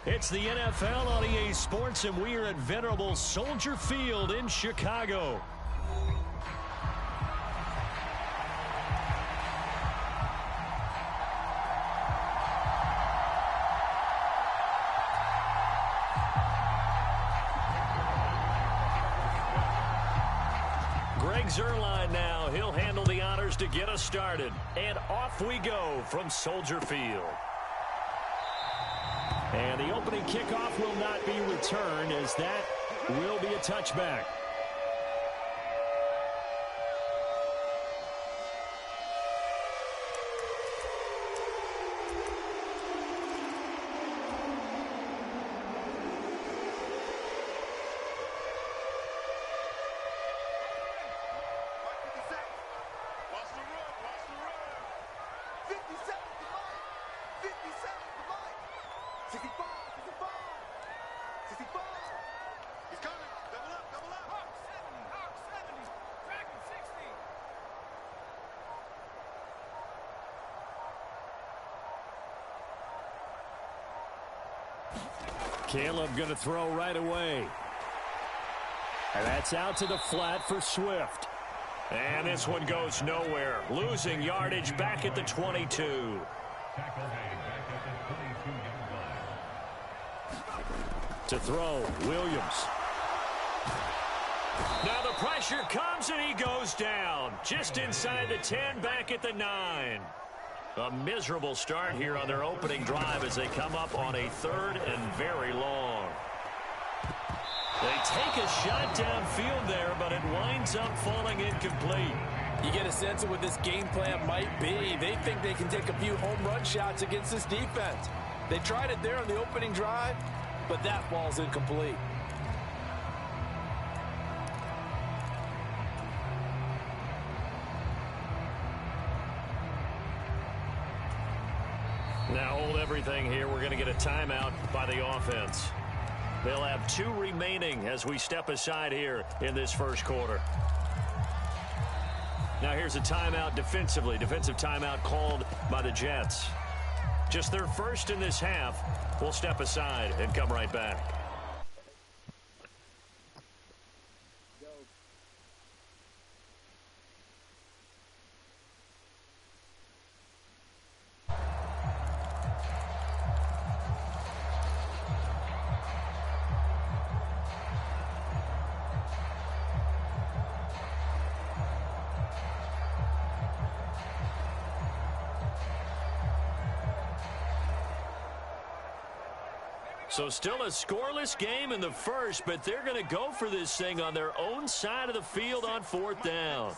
It's the NFL on EA Sports, and we are at venerable Soldier Field in Chicago. Greg Zuerlein now. He'll handle the honors to get us started. And off we go from Soldier Field. And the opening kickoff will not be returned, as that will be a touchback. Caleb going to throw right away. And that's out to the flat for Swift. And this one goes nowhere. Losing yardage back at the 22. To throw, Williams. Now the pressure comes and he goes down. Just inside the 10, back at the 9. A miserable start here on their opening drive as they come up on a 3rd and very long. They take a shot downfield there, but it winds up falling incomplete. You get a sense of what this game plan might be. They think they can take a few home run shots against this defense. They tried it there on the opening drive, but that ball's incomplete. Now hold everything here. We're going to get a timeout by the offense. They'll have 2 remaining as we step aside here in this first quarter. Now here's a timeout defensively. Defensive timeout called by the Jets. Just their first in this half. We'll step aside and come right back. So still a scoreless game in the first, but they're going to go for this thing on their own side of the field on 4th down.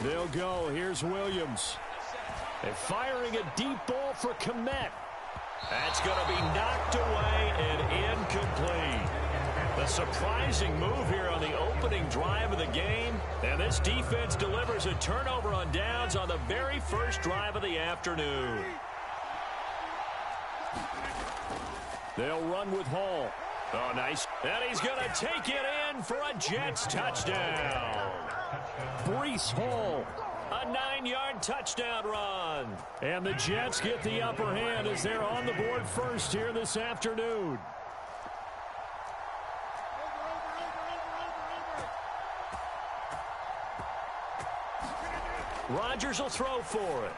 They'll go. Here's Williams. And firing a deep ball for Komet. That's going to be knocked away and incomplete. A surprising move here on the opening drive of the game. And this defense delivers a turnover on downs on the very first drive of the afternoon. They'll run with Hall. Oh, nice. And he's going to take it in for a Jets touchdown. Breece Hall. A 9-yard touchdown run. And the Jets get the upper hand as they're on the board first here this afternoon. Rodgers will throw for it.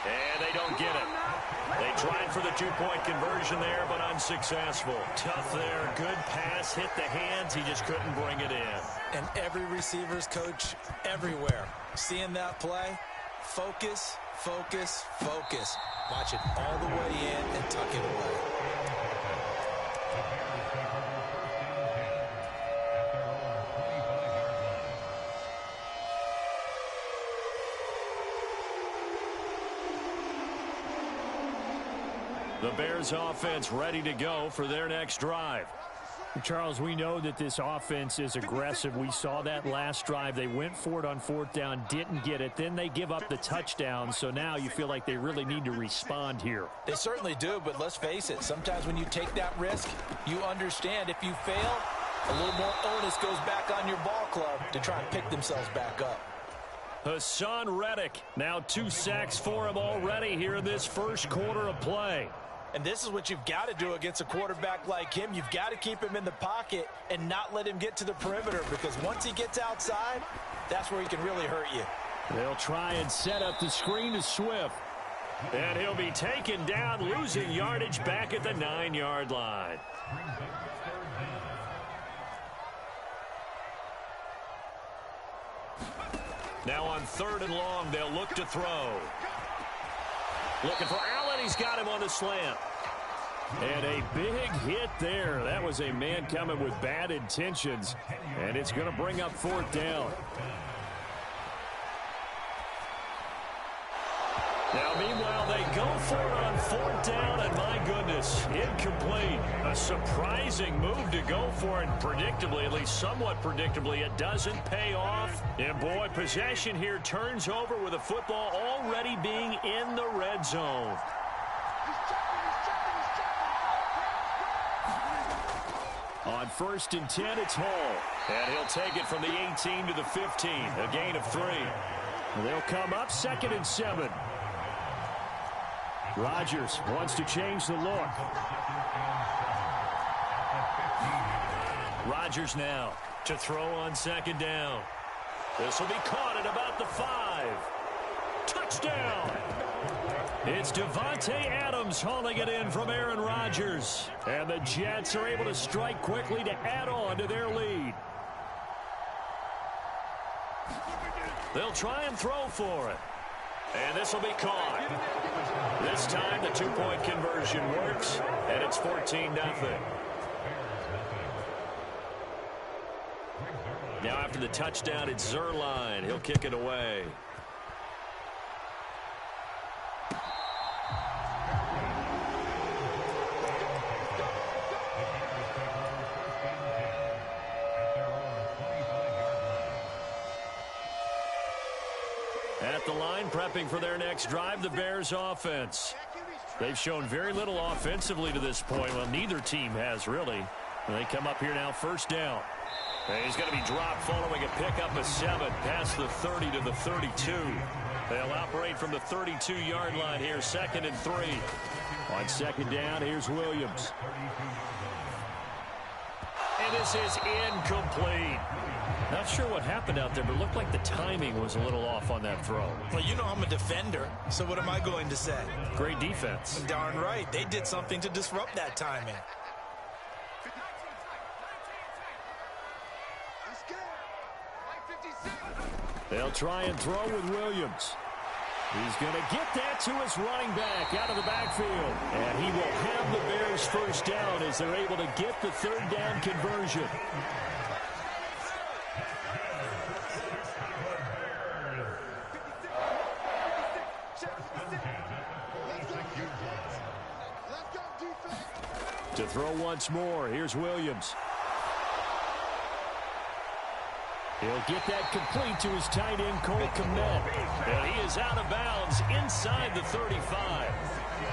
And they don't get it. They tried for the 2-point conversion there, but unsuccessful. Tough there. Good pass. Hit the hands. He just couldn't bring it in. And every receiver's coach everywhere. Seeing that play, focus, focus, focus. Watch it all the way in and tuck it away. The Bears offense ready to go for their next drive. Charles, we know that this offense is aggressive. We saw that last drive. They went for it on 4th down, didn't get it. Then they give up the touchdown. So now you feel like they really need to respond here. They certainly do, but let's face it. Sometimes when you take that risk, you understand if you fail, A little more onus goes back on your ball club to try and pick themselves back up. Hassan Reddick, now 2 sacks for him already here in this first quarter of play. And this is what you've got to do against a quarterback like him. You've got to keep him in the pocket and not let him get to the perimeter, because once he gets outside, that's where he can really hurt you. They'll try and set up the screen to Swift. And he'll be taken down, losing yardage back at the 9-yard line. Now on 3rd and long, they'll look to throw. Looking for Allen. He's got him on the slant. And a big hit there. That was a man coming with bad intentions. And it's going to bring up 4th down. Now, meanwhile, they go for it on 4th down, and my goodness, incomplete. A surprising move to go for it, predictably, at least somewhat predictably, it doesn't pay off. And, boy, possession here turns over with the football already being in the red zone. On 1st and 10, it's Hall. And he'll take it from the 18 to the 15, a gain of 3. They'll come up 2nd and 7. Rodgers wants to change the look. Rodgers now to throw on 2nd down. This will be caught at about the 5. Touchdown! It's Devontae Adams hauling it in from Aaron Rodgers. And the Jets are able to strike quickly to add on to their lead. They'll try and throw for it. And this will be caught. This time the 2-point conversion works, and it's 14-0. Now after the touchdown, it's Zerline. He'll kick it away. At the line, prepping for their next drive, the Bears offense. They've shown very little offensively to this point. Well, neither team has, really. And they come up here now, 1st down. And he's going to be dropped following a pickup of 7 past the 30 to the 32. They'll operate from the 32-yard line here, 2nd and 3. On 2nd down, here's Williams. And this is incomplete. Not sure what happened out there, but it looked like the timing was a little off on that throw. Well, you know I'm a defender, so what am I going to say? Great defense. Darn right. They did something to disrupt that timing. They'll try and throw with Williams. He's going to get that to his running back out of the backfield. And he will have the Bears 1st down as they're able to get the 3rd down conversion. To throw once more, here's Williams. He'll get that complete to his tight end, Cole Kmet. And he is out of bounds inside the 35.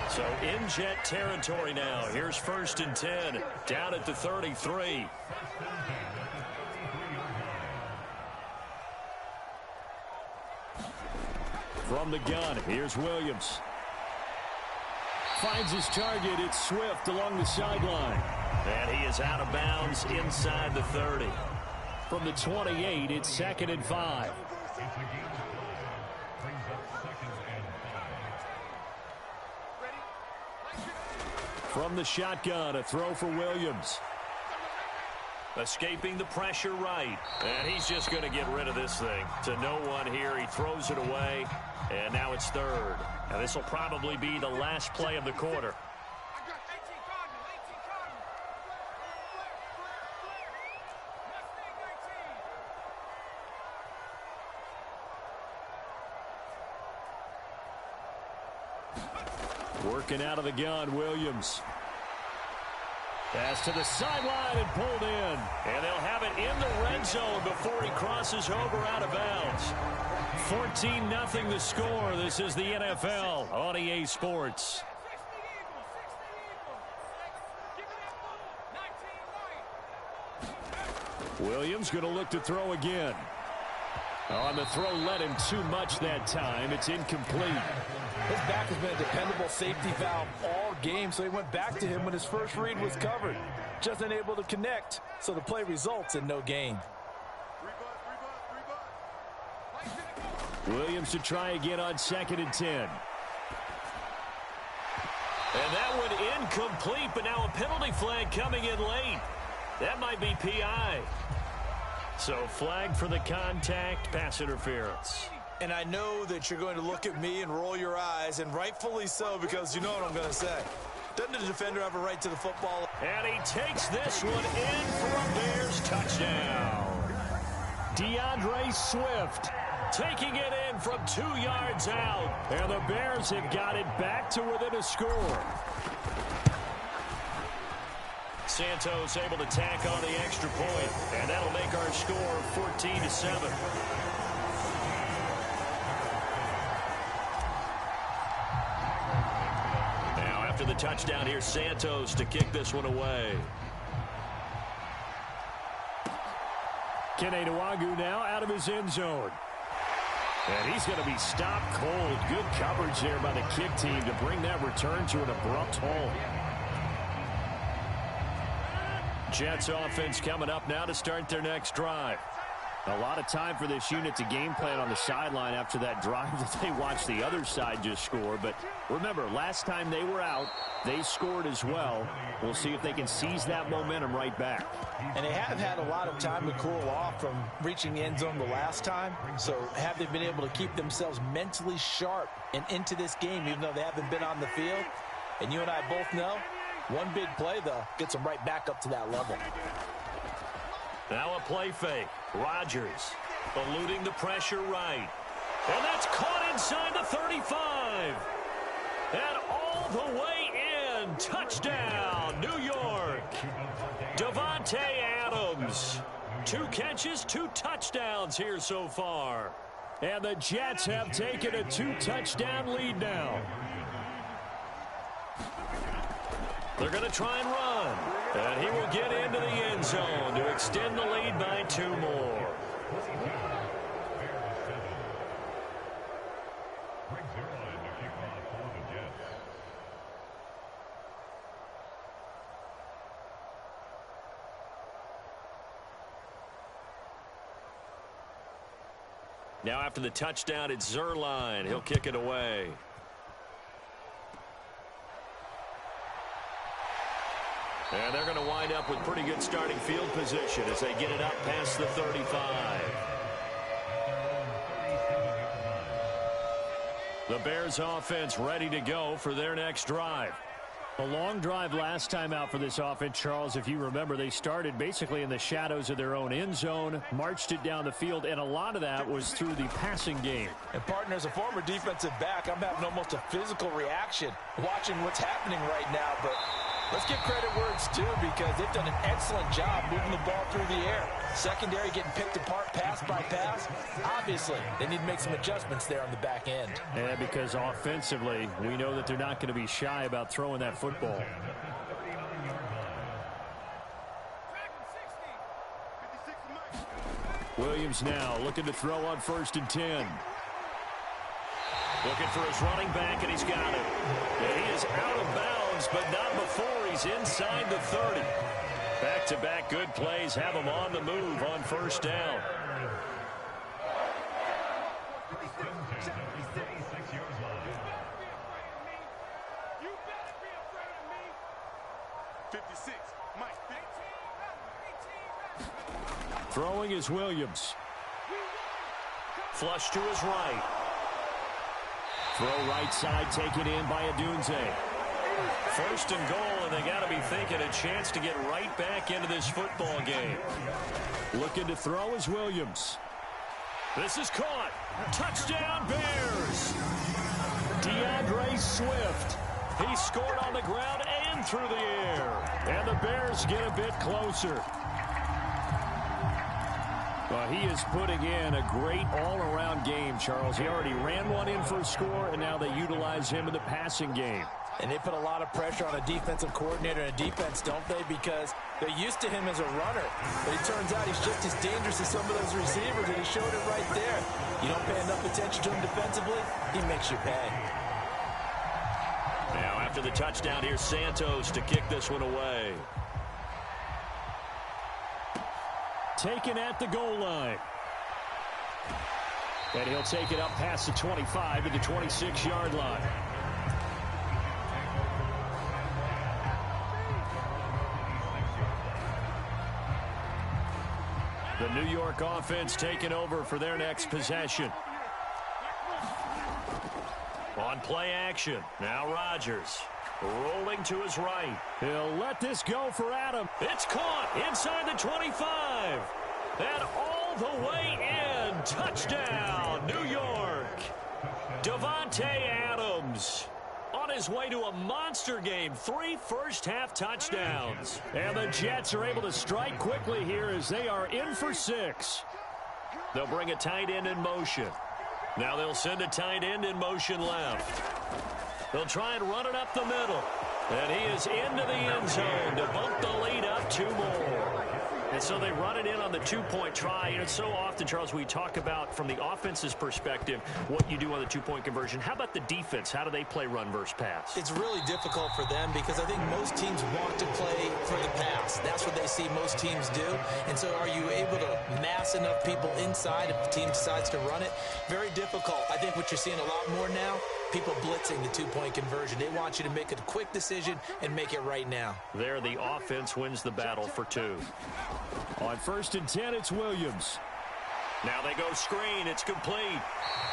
So in Jet territory now. Here's 1st and 10, down at the 33. From the gun, here's Williams. Finds his target. It's Swift along the sideline. And he is out of bounds inside the 30. From the 28, it's 2nd and 5. From the shotgun, a throw for Williams. Escaping the pressure right. And he's just going to get rid of this thing. To no one here. He throws it away. And now it's 3rd. And this will probably be the last play of the quarter. Working out of the gun, Williams. Pass to the sideline and pulled in. And they'll have it in the red zone before he crosses over out of bounds. 14-0 the score. This is the NFL on EA Sports. Williams going to look to throw again. On the throw, led him too much that time. It's incomplete. His back has been a dependable safety valve all game, so he went back to him when his first read was covered. Just unable to connect, so the play results in no gain. Williams to try again on 2nd and 10. And that one incomplete, but now a penalty flag coming in late. That might be PI. So flag for the contact, pass interference. And I know that you're going to look at me and roll your eyes, and rightfully so, because you know what I'm going to say. Doesn't the defender have a right to the football? And he takes this one in for a Bears touchdown. DeAndre Swift taking it in from 2 yards out. And the Bears have got it back to within a score. Santos able to tack on the extra point, and that'll make our score 14-7. Now after the touchdown, here's Santos to kick this one away. Kene Nwangwu now out of his end zone. And he's going to be stopped cold. Good coverage there by the kick team to bring that return to an abrupt halt. Jets offense coming up now to start their next drive. A lot of time for this unit to game plan on the sideline after that drive that they watched the other side just score. But remember, last time they were out, they scored as well. We'll see if they can seize that momentum right back. And they have had a lot of time to cool off from reaching the end zone the last time. So have they been able to keep themselves mentally sharp and into this game, even though they haven't been on the field? And you and I both know, one big play, though, gets them right back up to that level. Now a play fake. Rodgers eluding the pressure right. And that's caught inside the 35. And all the way in. Touchdown, New York. Davante Adams. 2 catches, 2 touchdowns here so far. And the Jets have taken a 2-touchdown lead now. They're going to try and run. And he will get into the end zone to extend the lead by 2 more. Now after the touchdown, it's Zerline. He'll kick it away. And they're going to wind up with pretty good starting field position as they get it up past the 35. The Bears offense ready to go for their next drive. A long drive last time out for this offense, Charles. If you remember, they started basically in the shadows of their own end zone, marched it down the field, and a lot of that was through the passing game. And, partner, as a former defensive back, I'm having almost a physical reaction watching what's happening right now. But let's give credit where it's due, because they've done an excellent job moving the ball through the air. Secondary getting picked apart pass by pass. Obviously, they need to make some adjustments there on the back end. Yeah, because offensively, we know that they're not going to be shy about throwing that football. Williams now looking to throw on 1st and 10. Looking for his running back, and he's got it. And he is out of bounds, but not before he's inside the 30. Back-to-back good plays have him on the move on 1st down. Throwing is Williams. Flush to his right. Throw right side taken in by Adunze. 1st and goal, and they got to be thinking a chance to get right back into this football game. Looking to throw is Williams. This is caught. Touchdown, Bears. DeAndre Swift. He scored on the ground and through the air. And the Bears get a bit closer. Well, he is putting in a great all-around game, Charles. He already ran one in for a score, and now they utilize him in the passing game. And they put a lot of pressure on a defensive coordinator and a defense, don't they? Because they're used to him as a runner. But it turns out he's just as dangerous as some of those receivers, and he showed it right there. You don't pay enough attention to him defensively, he makes you pay. Now, after the touchdown, here's Santos to kick this one away. Taken at the goal line. And he'll take it up past the 25 to the 26-yard line. The New York offense taking over for their next possession. On play action, now Rodgers rolling to his right. He'll let this go for Adam. It's caught inside the 25. And all the way in. Touchdown, New York. Davante Adams on his way to a monster game. 3 first-half touchdowns. And the Jets are able to strike quickly here as they are in for 6. They'll bring a tight end in motion. Now they'll send a tight end in motion left. They'll try and run it up the middle. And he is into the end zone to bump the lead up 2 more. And so they run it in on the 2-point try. And it's so often, Charles, we talk about from the offense's perspective what you do on the 2-point conversion. How about the defense? How do they play run versus pass? It's really difficult for them because I think most teams want to play for the pass. That's what they see most teams do. And so are you able to mass enough people inside if the team decides to run it? Very difficult. I think what you're seeing a lot more now, people blitzing the 2-point conversion. They want you to make a quick decision and make it right now. There, the offense wins the battle for 2. On 1st and 10, it's Williams. Now they go screen. It's complete.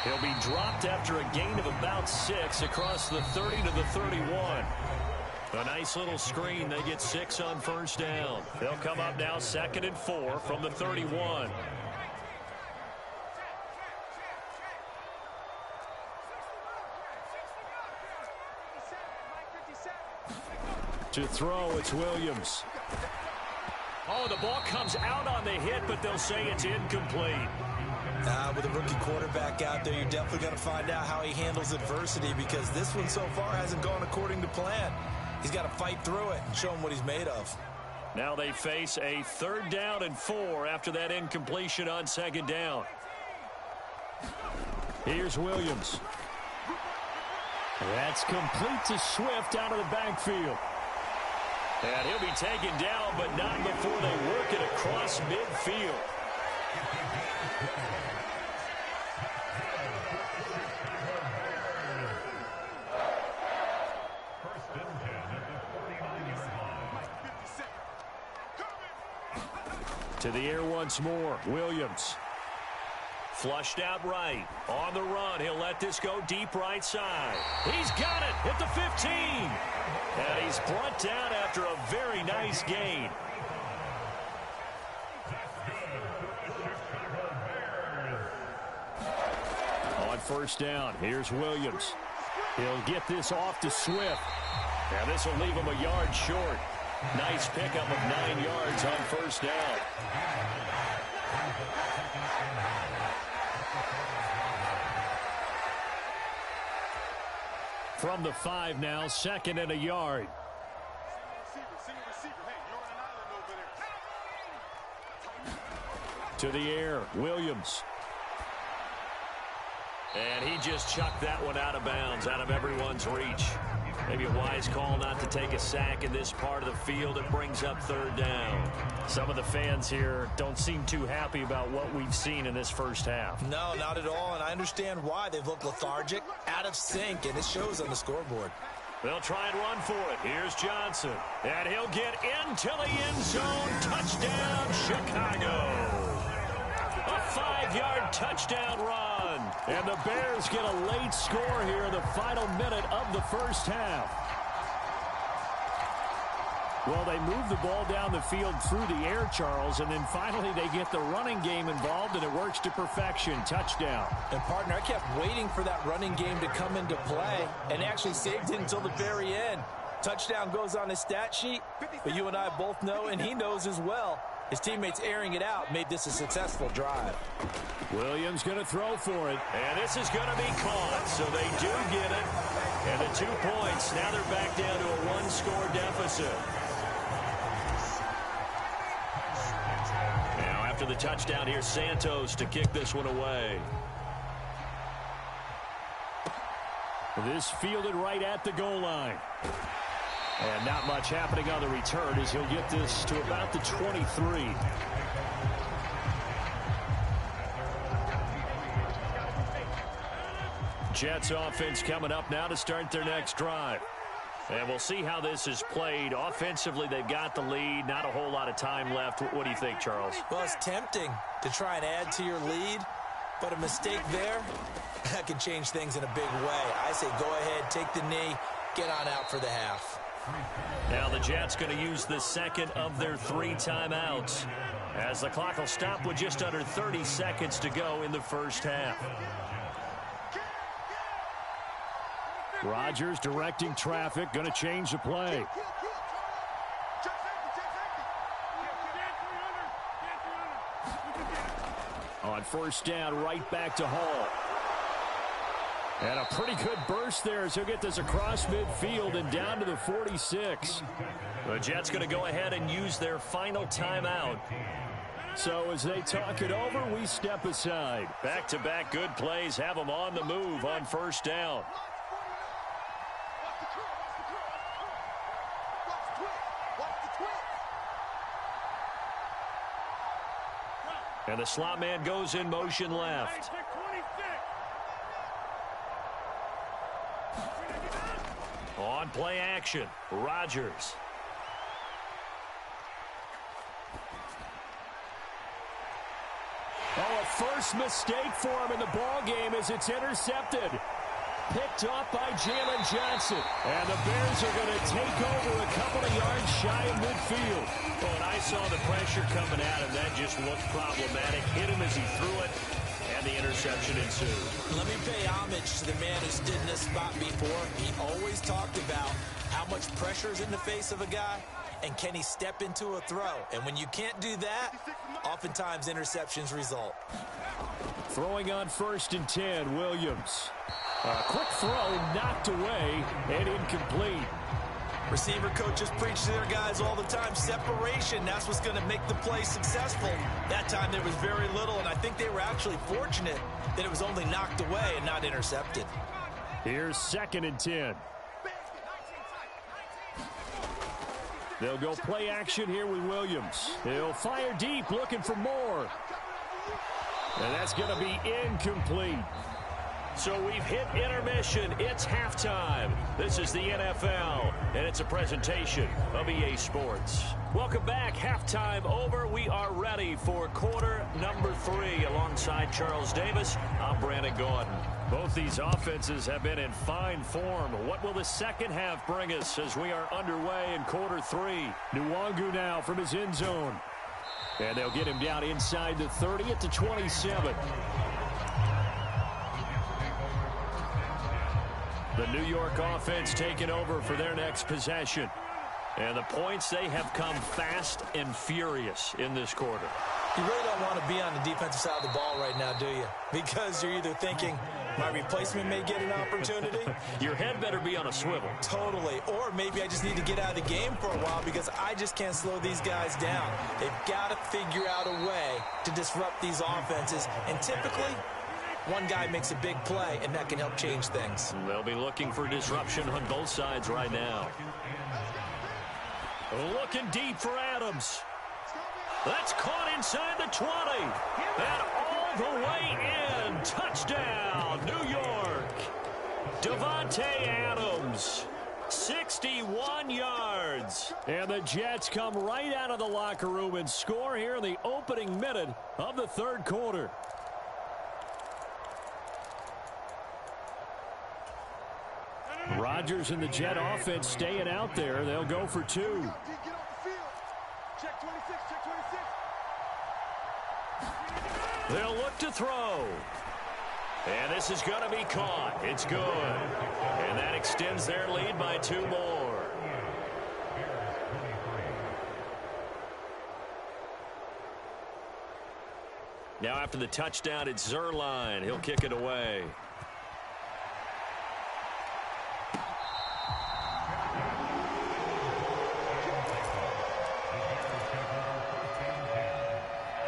He'll be dropped after a gain of about 6 across the 30 to the 31. A nice little screen. They get 6 on 1st down. They'll come up now 2nd and 4 from the 31. To throw, it's Williams. Oh, the ball comes out on the hit, but they'll say it's incomplete. With a rookie quarterback out there, you're definitely going to find out how he handles adversity because this one so far hasn't gone according to plan. He's got to fight through it and show him what he's made of. Now they face a 3rd down and 4 after that incompletion on 2nd down. Here's Williams. That's complete to Swift out of the backfield. And he'll be taken down, but not before they work it across midfield. To the air once more, Williams. Flushed out right. On the run, he'll let this go deep right side. He's got it at the 15. And he's brought down after a very nice gain. On 1st down, here's Williams. He'll get this off to Swift. And this will leave him a yard short. Nice pickup of 9 yards on 1st down. From the 5 now, 2nd and a yard. To the air, Williams. And he just chucked that one out of bounds, out of everyone's reach. Maybe a wise call not to take a sack in this part of the field. It brings up 3rd down. Some of the fans here don't seem too happy about what we've seen in this first half. No, not at all, and I understand why. They've looked lethargic, out of sync, and it shows on the scoreboard. They'll try and run for it. Here's Johnson. And he'll get into the end zone. Touchdown, Chicago. A 5-yard touchdown run. And the Bears get a late score here in the final minute of the first half. Well, they move the ball down the field through the air, Charles, and then finally they get the running game involved, and it works to perfection. Touchdown. And, partner, I kept waiting for that running game to come into play and actually saved it until the very end. Touchdown goes on his stat sheet, but you and I both know, and he knows as well, His teammates airing it out made this a successful drive. Williams going to throw for it. And this is going to be caught, so they do get it. And the 2 points, now they're back down to a 1-score deficit. Now after the touchdown, here's Santos to kick this one away. This fielded right at the goal line. And not much happening on the return as he'll get this to about the 23. Jets offense coming up now to start their next drive. And we'll see how this is played. Offensively, they've got the lead. Not a whole lot of time left. What do you think, Charles? Well, it's tempting to try and add to your lead, but a mistake there, that can change things in a big way. I say go ahead, take the knee, get on out for the half. Now the Jets going to use the second of their 3 timeouts, as the clock will stop with just under 30 seconds to go in the first half. Rodgers directing traffic, going to change the play. On first down, right back to Hall. And a pretty good burst there as he'll get this across midfield and down to the 46. The Jets going to go ahead and use their final timeout. So as they talk it over, we step aside. Back-to-back good plays have them on the move on first down. And the slot man goes in motion left. On play action, Rodgers. Oh, a first mistake for him in the ball game as it's intercepted. Picked off by Jalen Johnson. And the Bears are going to take over a couple of yards shy of midfield. Oh, and I saw the pressure coming at him. That just looked problematic. Hit him as he threw it, and the interception ensued. Let me pay homage to the man who stood in this spot before. He always talked about how much pressure is in the face of a guy, and can he step into a throw. And when you can't do that, oftentimes interceptions result. Throwing on 1st and 10, Williams. A quick throw knocked away and incomplete. Receiver coaches preach to their guys all the time. Separation, that's what's going to make the play successful. That time there was very little, and I think they were actually fortunate that it was only knocked away and not intercepted. Here's 2nd and 10. They'll go play action here with Williams. He'll fire deep, looking for more. And that's going to be incomplete. So we've hit intermission. It's halftime. This is the NFL, and it's a presentation of EA Sports. Welcome back. Halftime over. We are ready for quarter number 3. Alongside Charles Davis, I'm Brandon Gordon. Both these offenses have been in fine form. What will the second half bring us as we are underway in quarter 3? Nwangu now from his end zone. And they'll get him down inside the 30 at the 27. The New York offense taking over for their next possession. And the points, they have come fast and furious in this quarter. You really don't want to be on the defensive side of the ball right now, do you? Because you're either thinking, my replacement may get an opportunity. Your head better be on a swivel. Totally. Or maybe I just need to get out of the game for a while because I just can't slow these guys down. They've got to figure out a way to disrupt these offenses. And typically, one guy makes a big play, and that can help change things. They'll be looking for disruption on both sides right now. Looking deep for Adams. That's caught inside the 20. And all the way in. Touchdown, New York. Davante Adams. 61 yards. And the Jets come right out of the locker room and score here in the opening minute of the third quarter. Rodgers and the Jet offense staying out there. They'll go for 2. They'll look to throw. And this is going to be caught. It's good. And that extends their lead by 2 more. Now after the touchdown, it's Zerline. He'll kick it away.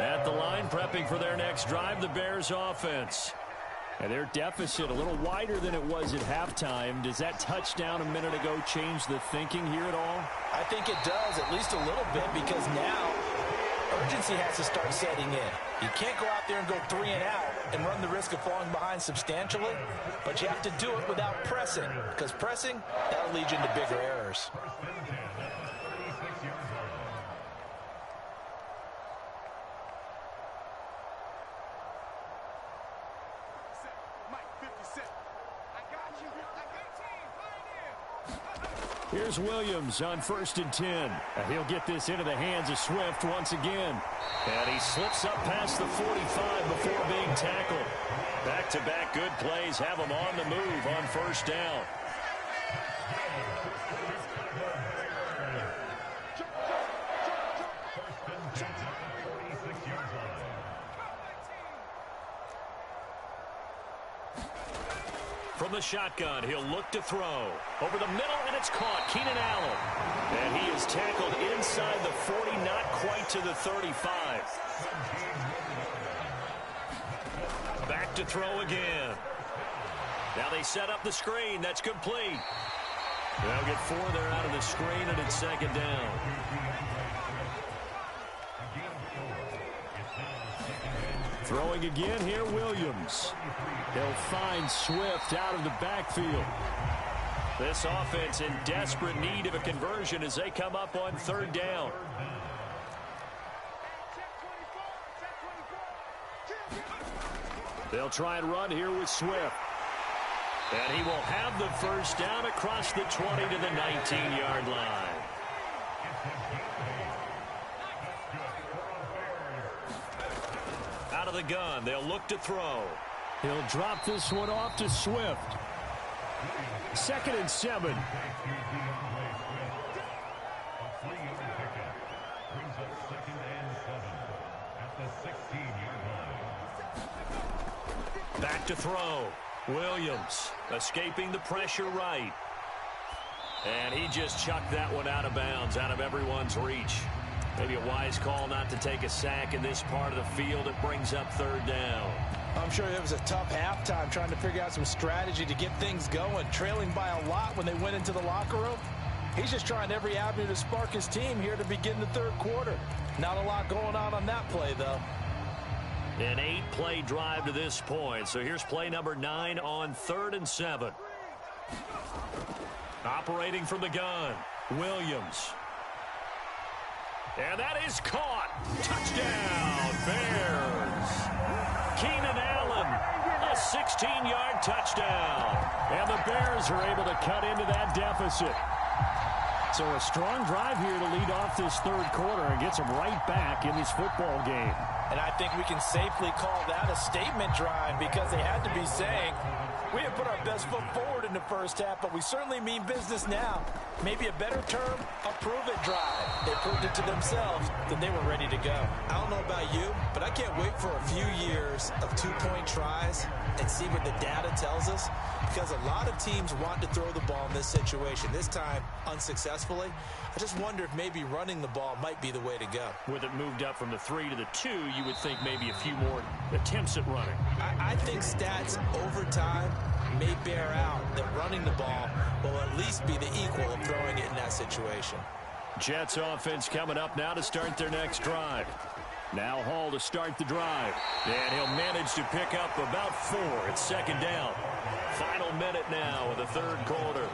At the line, prepping for their next drive, the Bears offense. And their deficit a little wider than it was at halftime. Does that touchdown a minute ago change the thinking here at all? I think it does, at least a little bit, because now urgency has to start setting in. You can't go out there and go 3 and out and run the risk of falling behind substantially, but you have to do it without pressing, because pressing, that'll lead you into bigger errors. Here's Williams on 1st and 10. And he'll get this into the hands of Swift once again. And he slips up past the 45 before being tackled. Back-to-back good plays have him on the move on 1st down. From the shotgun, he'll look to throw. Over the middle, and it's caught. Keenan Allen. And he is tackled inside the 40, not quite to the 35. Back to throw again. Now they set up the screen. That's complete. They'll get 4 there out of the screen, and it's 2nd down. Throwing again here, Williams. They'll find Swift out of the backfield. This offense in desperate need of a conversion as they come up on 3rd down. They'll try and run here with Swift. And he will have the 1st down across the 20 to the 19-yard line. Out of the gun, they'll look to throw. He'll drop this one off to Swift. 2nd and 7. Back to throw. Williams escaping the pressure right. And he just chucked that one out of bounds, out of everyone's reach. Maybe a wise call not to take a sack in this part of the field. It brings up 3rd down. I'm sure it was a tough halftime trying to figure out some strategy to get things going, trailing by a lot when they went into the locker room. He's just trying every avenue to spark his team here to begin the 3rd quarter. Not a lot going on that play, though. An 8-play drive to this point. So here's play number 9 on 3rd and 7. Operating from the gun, Williams. And that is caught. Touchdown, Bears. Keenan Allen, a 16-yard touchdown. And the Bears are able to cut into that deficit. So a strong drive here to lead off this 3rd quarter and gets them right back in this football game. And I think we can safely call that a statement drive because they had to be saying, we didn't put our best foot forward in the 1st half, but we certainly mean business now. Maybe a better term, a prove-it drive. They proved it to themselves that they were ready to go. I don't know about you, but I can't wait for a few years of 2-point tries and see what the data tells us, because a lot of teams want to throw the ball in this situation, this time unsuccessfully. I just wonder if maybe running the ball might be the way to go. With it moved up from the 3 to the 2, you would think maybe a few more attempts at running. I think stats over time may bear out that running the ball will at least be the equal of throwing it in that situation. Jets offense coming up now to start their next drive. Now Hall to start the drive. And he'll manage to pick up about 4. It's 2nd down. Final minute now of the 3rd quarter.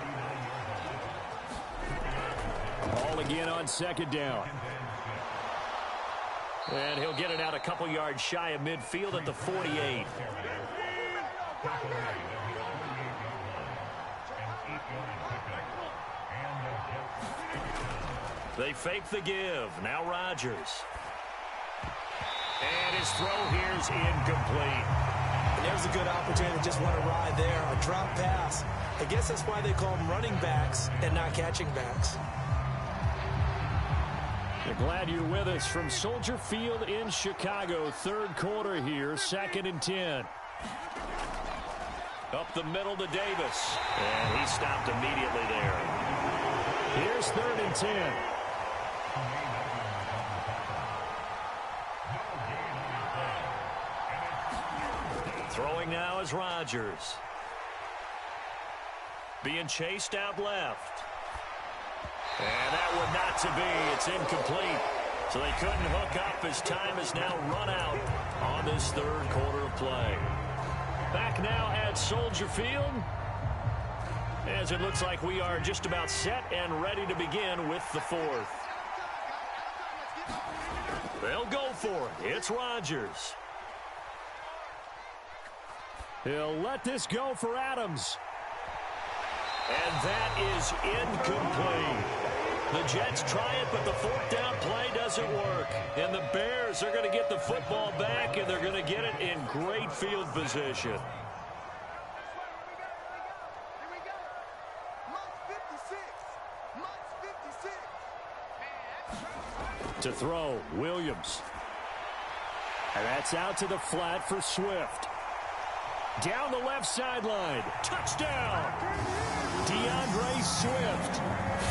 Hall again on 2nd down. And he'll get it out a couple yards shy of midfield at the 48. They fake the give. Now Rodgers. And his throw here's incomplete. And there's a good opportunity to just want to ride there. A drop pass. I guess that's why they call them running backs and not catching backs. Glad you're with us from Soldier Field in Chicago. Third quarter here, 2nd and 10. Up the middle to Davis. And he stopped immediately there. Here's 3rd and 10. Throwing now is Rodgers. Being chased out left. And that would not to be. It's incomplete. So they couldn't hook up as time has now run out on this third quarter of play. Back now at Soldier Field, as it looks like we are just about set and ready to begin with the fourth. They'll go for it. It's Rodgers. He'll let this go for Adams. And that is incomplete. The Jets try it, but the 4th down play doesn't work. And the Bears are going to get the football back, and they're going to get it in great field position. To throw, Williams. And that's out to the flat for Swift. Down the left sideline. Touchdown! DeAndre Swift.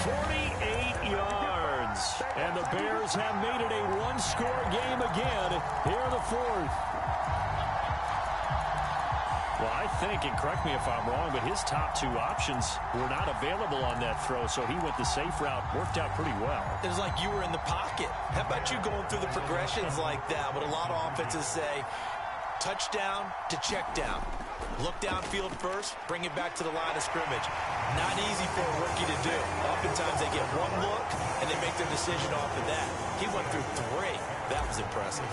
48 yards. And the Bears have made it a one-score game again here in the fourth. Well, I think, and correct me if I'm wrong, but his top 2 options were not available on that throw, so he went the safe route. Worked out pretty well. It was like you were in the pocket. How about you going through the progressions like that? What a lot of offenses say, touchdown to check down. Look downfield first, bring it back to the line of scrimmage. Not easy for a rookie to do. Oftentimes they get one look, and they make their decision off of that. He went through 3. That was impressive.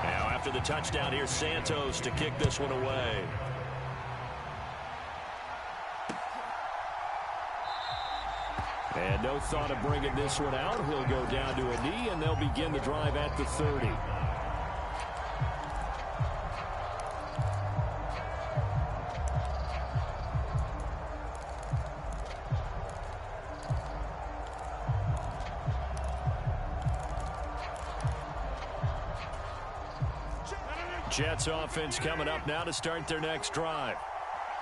Now after the touchdown, here's Santos to kick this one away. And no thought of bringing this one out. He'll go down to a knee, and they'll begin the drive at the 30. Jets offense coming up now to start their next drive.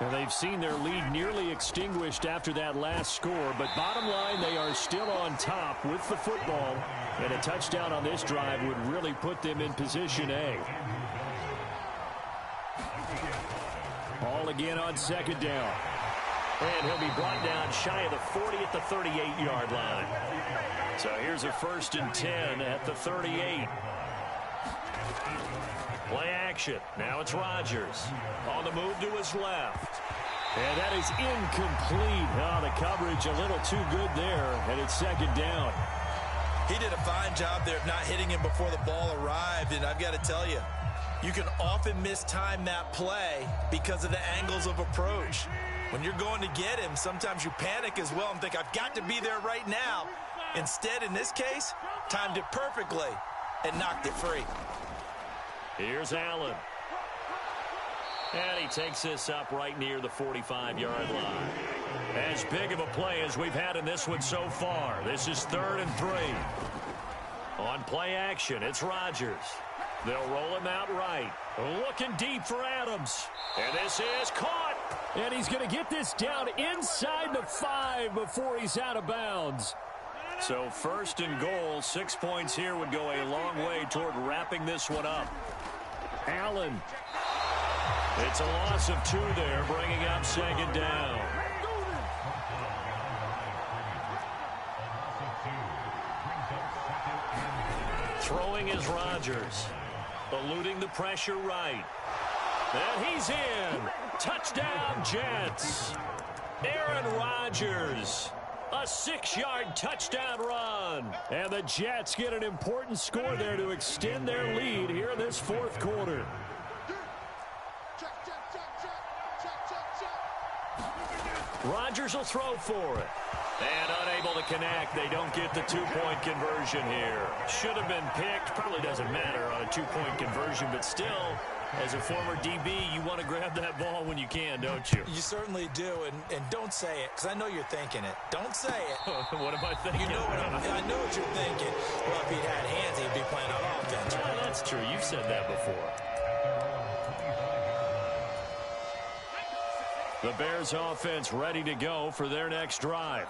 And they've seen their lead nearly extinguished after that last score, but bottom line, they are still on top with the football, and a touchdown on this drive would really put them in position A. Ball again on 2nd down. And he'll be brought down shy of the 40 at the 38-yard line. So here's a 1st and 10 at the 38. Play action. Now it's Rodgers. On the move to his left. And that is incomplete. Oh, the coverage a little too good there. And it's 2nd down. He did a fine job there of not hitting him before the ball arrived. And I've got to tell you, you can often mistime that play because of the angles of approach. When you're going to get him, sometimes you panic as well and think, I've got to be there right now. Instead, in this case, timed it perfectly and knocked it free. Here's Allen. And he takes this up right near the 45-yard line. As big of a play as we've had in this one so far. This is 3rd and 3. On play action, it's Rodgers. They'll roll him out right. Looking deep for Adams. And this is caught. And he's going to get this down inside the 5 before he's out of bounds. So 1st and goal, 6 points here would go a long way toward wrapping this one up. Allen. It's a loss of 2 there, bringing up 2nd down. Throwing is Rodgers. Eluding the pressure right. And he's in. Touchdown, Jets. Aaron Rodgers. A 6-yard touchdown run. And the Jets get an important score there to extend their lead here in this 4th quarter. Rodgers will throw for it. And unable to connect. They don't get the 2-point conversion here. Should have been picked. Probably doesn't matter on a 2-point conversion, but still, As a former DB, you want to grab that ball when you can, don't you? You certainly do, and don't say it, because I know you're thinking it. Don't say it. What am I thinking? You know I know what you're thinking. Well, if he'd had hands, he'd be playing on offense. Yeah, that's true. You've said that before. The Bears offense ready to go for their next drive.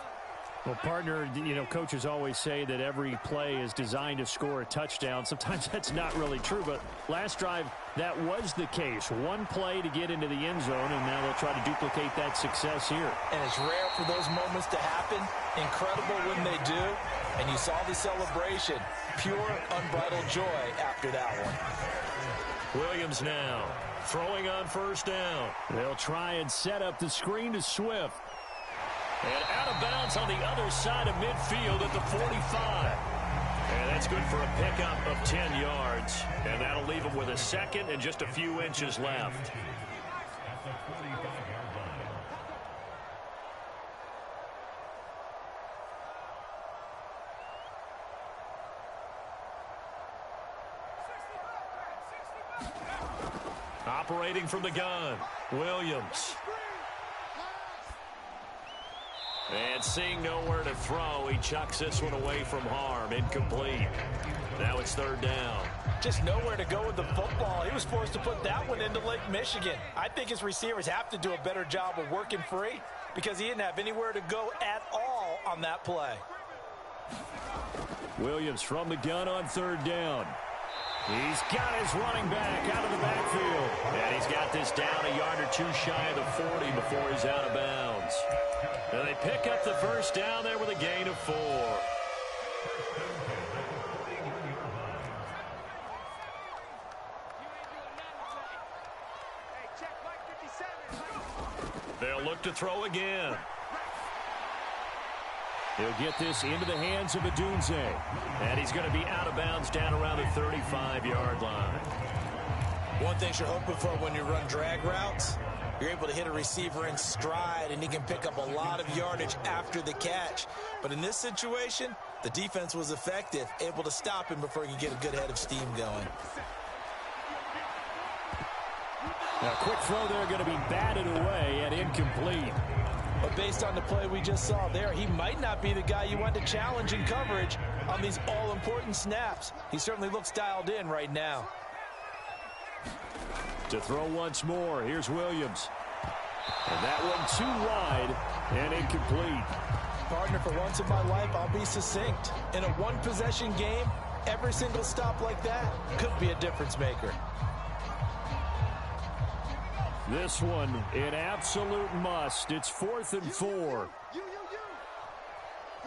Well, partner, you know, coaches always say that every play is designed to score a touchdown. Sometimes that's not really true, but last drive, that was the case. One play to get into the end zone, and now they'll try to duplicate that success here. And it's rare for those moments to happen. Incredible when they do. And you saw the celebration. Pure, unbridled joy after that one. Williams now throwing on first down. They'll try and set up the screen to Swift. And out of bounds on the other side of midfield at the 45. And that's good for a pickup of 10 yards. And that'll leave him with a second and just a few inches left. Operating from the gun, Williams. And seeing nowhere to throw, he chucks this one away from harm. Incomplete. Now it's third down. Just nowhere to go with the football. He was forced to put that one into Lake Michigan. I think his receivers have to do a better job of working free because he didn't have anywhere to go at all on that play. Williams from the gun on third down. He's got his running back out of the backfield. And he's got this down a yard or two shy of the 40 before he's out of bounds. And they pick up the first down there with a gain of 4. They'll look to throw again. He'll get this into the hands of Adunze. And he's going to be out of bounds down around the 35-yard line. One thing you're hoping for when you run drag routes, you're able to hit a receiver in stride, and he can pick up a lot of yardage after the catch. But in this situation, the defense was effective, able to stop him before he could get a good head of steam going. Now, quick throw there going to be batted away and incomplete. But based on the play we just saw there, he might not be the guy you want to challenge in coverage on these all-important snaps. He certainly looks dialed in right now. To throw once more, here's Williams. And that one too wide and incomplete. Partner, for once in my life, I'll be succinct. In a one-possession game, every single stop like that could be a difference maker. This one, an absolute must. It's 4th and 4.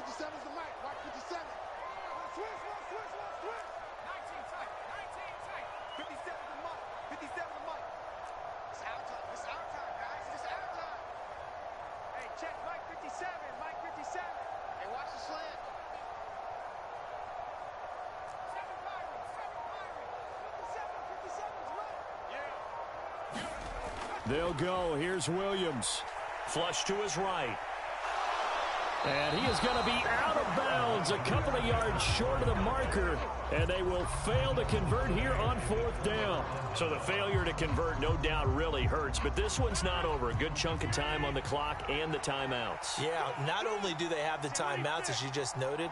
57's the mic. White 57. Switch. 19 tight. 57's the mic. 57's the mic. It's our time. It's our time, guys. It's our time. Hey, check Mike 57. Mike 57. Hey, watch the slant. 57's right. Yeah. They'll go. Here's Williams. Flush to his right. And he is going to be out of bounds a couple of yards short of the marker. And they will fail to convert here on 4th down. So the failure to convert, no doubt, really hurts. But this one's not over. A good chunk of time on the clock and the timeouts. Yeah, not only do they have the timeouts, as you just noted,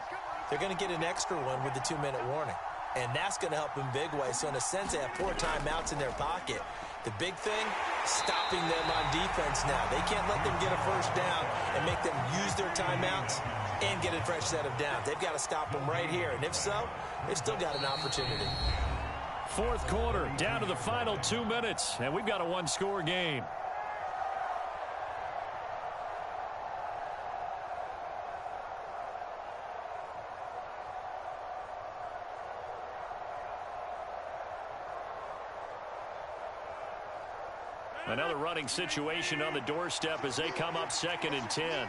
they're going to get an extra one with the 2-minute warning. And that's going to help in big ways. So in a sense, they have 4 timeouts in their pocket. The big thing, stopping them on defense now. They can't let them get a first down and make them use their timeouts and get a fresh set of downs. They've got to stop them right here. And if so, they've still got an opportunity. 4th quarter, down to the final 2 minutes. And we've got a one-score game. Another running situation on the doorstep as they come up 2nd and 10.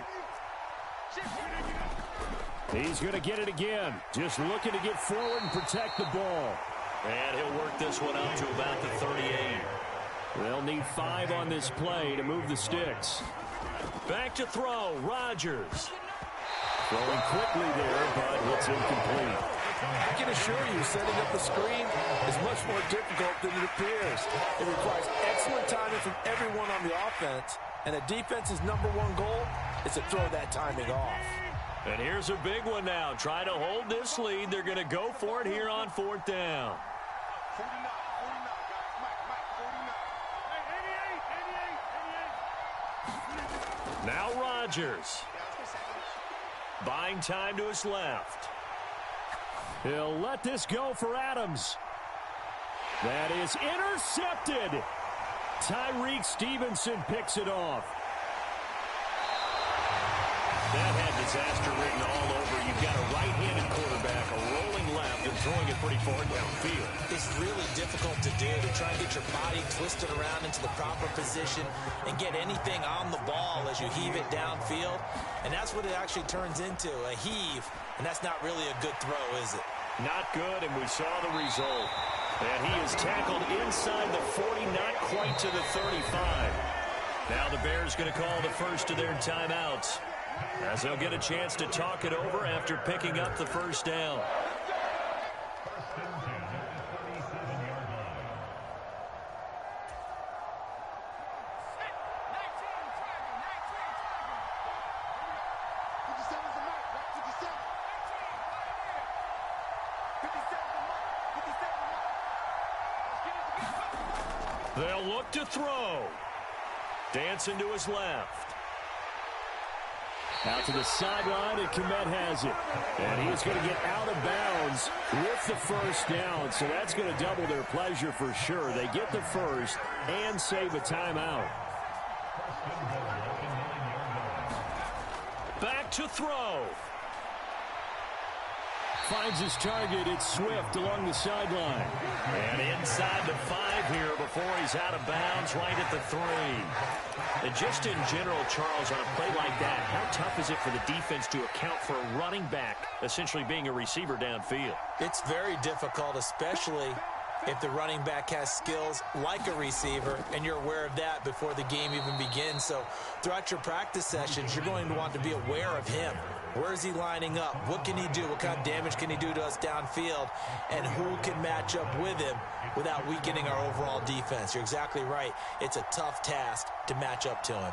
He's going to get it again. Just looking to get forward and protect the ball. And he'll work this one out to about the 38. They'll need 5 on this play to move the sticks. Back to throw, Rodgers. Throwing quickly there, but it's incomplete. I can assure you, setting up a screen is much more difficult than it appears. It requires excellent timing from everyone on the offense, and a defense's #1 goal is to throw that timing off. And here's a big one now. Try to hold this lead. They're going to go for it here on 4th down. 49, guys. Mike, 49. Now Rodgers. Buying time to his left. He'll let this go for Adams. That is intercepted. Tyreek Stevenson picks it off. That had disaster written all over. You've got a right-handed quarterback, a rolling left, and throwing it pretty far downfield. It's really difficult to do, to try and get your body twisted around into the proper position and get anything on the ball as you heave it downfield. And that's what it actually turns into, a heave. And that's not really a good throw, is it? Not good, and we saw the result. And he is tackled inside the 40, not quite to the 35. Now the Bears going to call the first of their timeouts, as they'll get a chance to talk it over after picking up the first down. They'll look to throw. Dancing to his left. Out to the sideline, and Komet has it. And he's going to get out of bounds with the first down. So that's going to double their pleasure for sure. They get the first and save a timeout. Back to throw. Finds his target. It's Swift along the sideline. And inside the 5 here before he's out of bounds right at the 3. And just in general, Charles, on a play like that, how tough is it for the defense to account for a running back essentially being a receiver downfield? It's very difficult, especially if the running back has skills like a receiver, and you're aware of that before the game even begins. So throughout your practice sessions, you're going to want to be aware of him. Where is he lining up? What can he do? What kind of damage can he do to us downfield? And who can match up with him without weakening our overall defense? You're exactly right. It's a tough task to match up to him.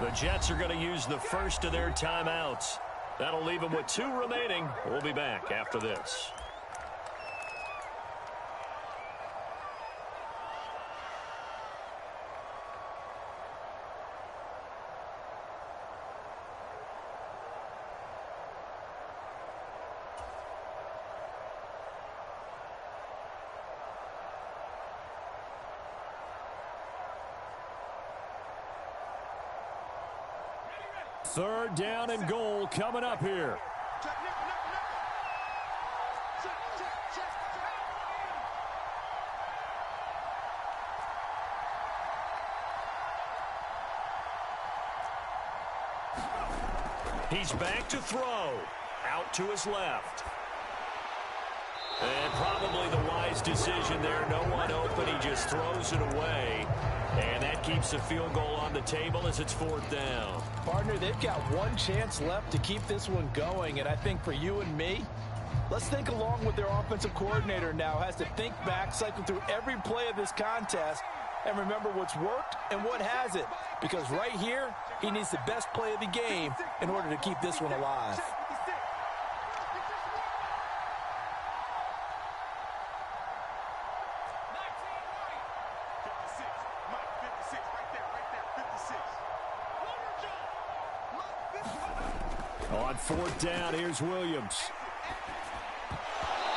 The Jets are going to use the first of their timeouts. That'll leave them with 2 remaining. We'll be back after this. Third down and goal coming up here. He's back to throw. Out to his left. And probably the wise decision there. No one open. He just throws it away. And that keeps the field goal on the table as it's 4th down. Partner, they've got one chance left to keep this one going. And I think for you and me, let's think along with their offensive coordinator now. Has to think back, cycle through every play of this contest, and remember what's worked and what hasn't. Because right here, he needs the best play of the game in order to keep this one alive. On 4th down, here's Williams.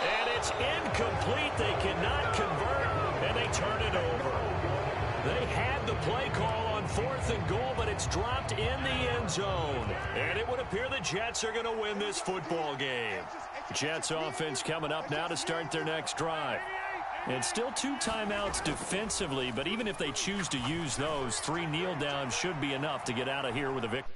And it's incomplete. They cannot convert, and they turn it over. They had the play call on 4th and goal, but it's dropped in the end zone. And it would appear the Jets are going to win this football game. Jets offense coming up now to start their next drive. And still 2 timeouts defensively, but even if they choose to use those, 3 kneel downs should be enough to get out of here with a victory.